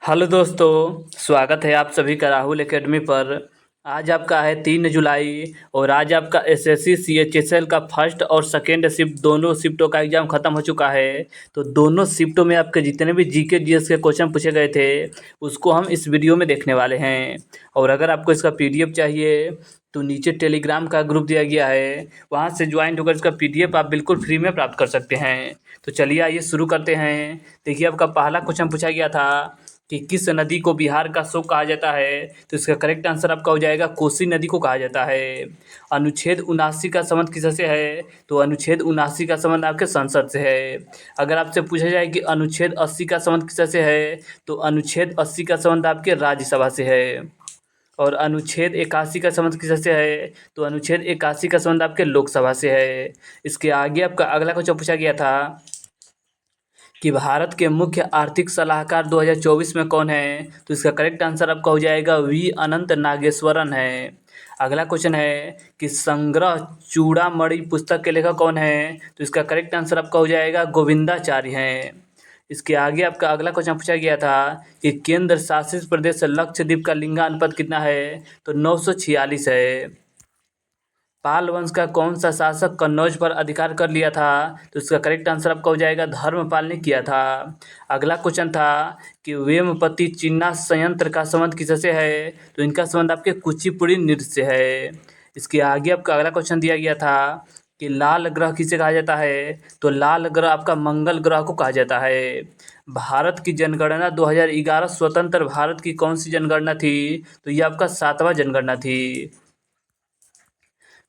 Hello दोस्तों, स्वागत है आप सभी का राहुल एकेडमी पर। आज आपका है 3 जुलाई और आज आपका एसएससी सीएचएसएल का फर्स्ट और सेकेंड शिफ्ट दोनों शिफ्टों का एग्ज़ाम ख़त्म हो चुका है। तो दोनों शिफ्टों में आपके जितने भी जीके जीएस के क्वेश्चन पूछे गए थे उसको हम इस वीडियो में देखने वाले हैं। और अगर आपको इसका पीडीएफ चाहिए तो नीचे टेलीग्राम का ग्रुप दिया गया है, वहाँ से ज्वाइन होकर इसका पीडीएफ आप बिल्कुल फ्री में प्राप्त कर सकते हैं। तो चलिए आइए शुरू करते हैं। देखिए आपका पहला क्वेश्चन पूछा गया था कि किस नदी को बिहार का शोक कहा जाता है। तो इसका करेक्ट आंसर आपका हो जाएगा कोसी नदी को कहा जाता है। अनुच्छेद 79 का संबंध किससे है। तो अनुच्छेद 79 का संबंध आपके संसद से है। अगर आपसे पूछा जाए कि अनुच्छेद 80 का संबंध किससे है तो अनुच्छेद 80 का संबंध आपके राज्यसभा से है। और अनुच्छेद 81 का संबंध किससे है तो अनुच्छेद 81 का संबंध आपके लोकसभा से है। इसके आगे आपका अगला क्वेश्चन पूछा गया था कि भारत के मुख्य आर्थिक सलाहकार 2024 में कौन है। तो इसका करेक्ट आंसर आपका हो जाएगा वी अनंत नागेश्वरन है। अगला क्वेश्चन है कि संग्रह चूड़ामणि पुस्तक के लेखक कौन है। तो इसका करेक्ट आंसर आपका हो जाएगा गोविंदाचार्य हैं। इसके आगे आपका अगला क्वेश्चन पूछा गया था कि केंद्र शासित प्रदेश लक्षद्वीप का लिंगानुपात कितना है। तो 946 है। पाल वंश का कौन सा शासक कन्नौज पर अधिकार कर लिया था। तो इसका करेक्ट आंसर आपका हो जाएगा धर्मपाल ने किया था। अगला क्वेश्चन था कि वेमपति चिन्ना संयंत्र का संबंध किससे है। तो इनका संबंध आपके कुचिपुड़ी नृत्य से है। इसके आगे आपका अगला क्वेश्चन दिया गया था कि लाल ग्रह किसे कहा जाता है। तो लाल ग्रह आपका मंगल ग्रह को कहा जाता है। भारत की जनगणना 2011 स्वतंत्र भारत की कौन सी जनगणना थी। तो ये आपका 7वां जनगणना थी।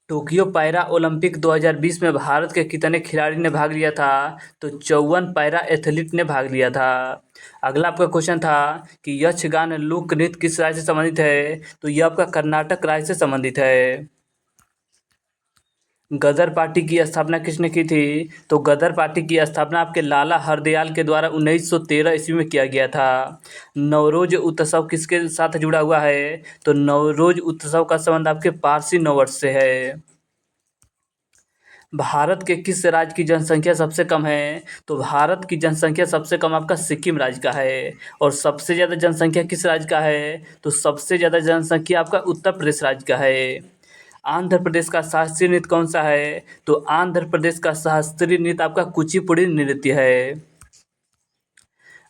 टोक्यो पैरा ओलंपिक 2020 में भारत के कितने खिलाड़ी ने भाग लिया था। तो 54 पैरा एथलीट ने भाग लिया था। अगला आपका क्वेश्चन था कि यक्षगान लोक नृत्य किस राज्य से संबंधित है। तो यह आपका कर्नाटक राज्य से संबंधित है। गदर पार्टी की स्थापना किसने की थी। तो गदर पार्टी की स्थापना आपके लाला हरदयाल के द्वारा 1913 ईस्वी में किया गया था। नवरोज उत्सव किसके साथ जुड़ा हुआ है। तो नवरोज उत्सव का संबंध आपके पारसी नववर्ष से है। भारत के किस राज्य की जनसंख्या सबसे कम है। तो भारत की जनसंख्या सबसे कम आपका सिक्किम राज्य का है। और सबसे ज़्यादा जनसंख्या किस राज्य का है। तो सबसे ज़्यादा जनसंख्या आपका उत्तर प्रदेश राज्य का है। आंध्र प्रदेश का शास्त्रीय नृत्य कौन सा है। तो आंध्र प्रदेश का शास्त्रीय नृत्य आपका कुचिपुड़ी नृत्य है।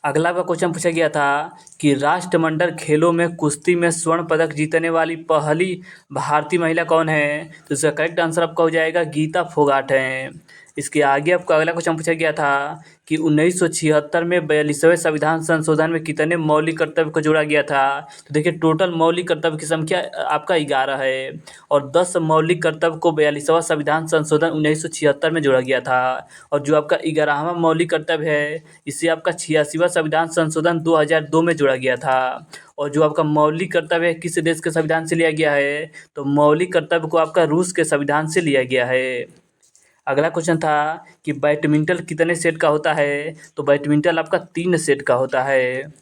अगला का क्वेश्चन पूछा गया था कि राष्ट्रमंडल खेलों में कुश्ती में स्वर्ण पदक जीतने वाली पहली भारतीय महिला कौन है। तो इसका करेक्ट आंसर आपका हो जाएगा गीता फोगाट है। इसके आगे आपका अगला क्वेश्चन पूछा गया था कि 1976 में 42वें संविधान संशोधन में कितने मौलिक कर्तव्य को जोड़ा गया था। तो देखिए टोटल मौलिक कर्तव्य की संख्या आपका 11 है। और 10 मौलिक कर्तव्य को 42वां संविधान संशोधन 1976 में जोड़ा गया था। और जो आपका 11वां मौलिक कर्तव्य है इसे आपका 86वां संविधान संशोधन 2002 में जोड़ा गया था। और जो आपका मौलिक कर्तव्य है किस देश के संविधान से लिया गया है। तो मौलिक कर्तव्य को आपका रूस के संविधान से लिया गया है। अगला क्वेश्चन था कि बैडमिंटन कितने सेट का होता है। तो बैडमिंटन आपका 3 सेट का होता है।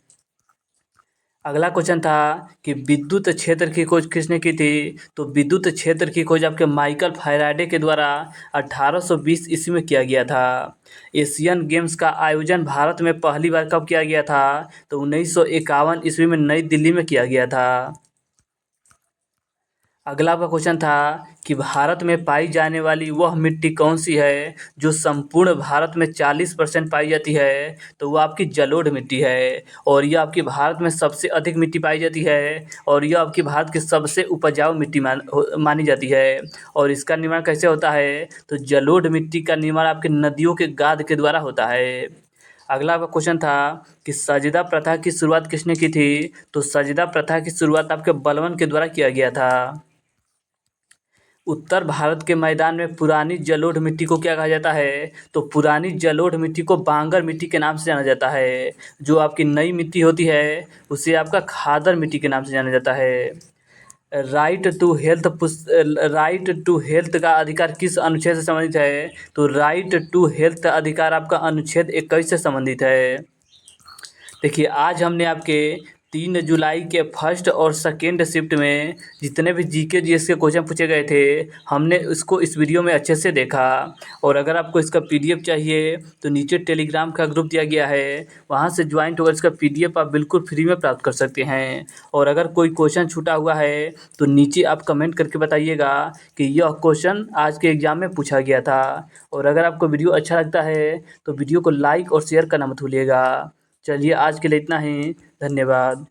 अगला क्वेश्चन था कि विद्युत क्षेत्र की खोज किसने की थी। तो विद्युत क्षेत्र की खोज आपके माइकल फैराडे के द्वारा 1820 ईस्वी में किया गया था। एशियन गेम्स का आयोजन भारत में पहली बार कब किया गया था। तो 1951 ईस्वी में नई दिल्ली में किया गया था। अगला आपका क्वेश्चन था कि भारत में पाई जाने वाली वह मिट्टी कौन सी है जो संपूर्ण भारत में 40% पाई जाती है। तो वो आपकी जलोढ़ मिट्टी है। और यह आपकी भारत में सबसे अधिक मिट्टी पाई जाती है। और यह आपकी भारत की सबसे उपजाऊ मिट्टी मानी जाती है। और इसका निर्माण कैसे होता है। तो जलोढ़ मिट्टी का निर्माण आपके नदियों के गाद के द्वारा होता है। अगला आपका क्वेश्चन था कि सजदा प्रथा की शुरुआत किसने की थी। तो सजदा प्रथा की शुरुआत आपके बलवन के द्वारा किया गया था। उत्तर भारत के मैदान में पुरानी जलोढ़ मिट्टी को क्या कहा जाता है। तो पुरानी जलोढ़ मिट्टी को बांगर मिट्टी के नाम से जाना जाता है। जो आपकी नई मिट्टी होती है उसे आपका खादर मिट्टी के नाम से जाना जाता है। राइट टू हेल्थ का अधिकार किस अनुच्छेद से संबंधित है। तो राइट टू हेल्थ अधिकार आपका अनुच्छेद 21 से संबंधित है। देखिए आज हमने आपके 3 जुलाई के फर्स्ट और सेकेंड शिफ्ट में जितने भी जीके जीएस के क्वेश्चन पूछे गए थे, हमने इसको इस वीडियो में अच्छे से देखा। और अगर आपको इसका पीडीएफ चाहिए तो नीचे टेलीग्राम का ग्रुप दिया गया है, वहां से ज्वाइन होकर इसका पीडीएफ आप बिल्कुल फ्री में प्राप्त कर सकते हैं। और अगर कोई क्वेश्चन छूटा हुआ है तो नीचे आप कमेंट करके बताइएगा कि यह क्वेश्चन आज के एग्ज़ाम में पूछा गया था। और अगर आपको वीडियो अच्छा लगता है तो वीडियो को लाइक और शेयर करना मत भूलिएगा। चलिए आज के लिए इतना ही। धन्यवाद।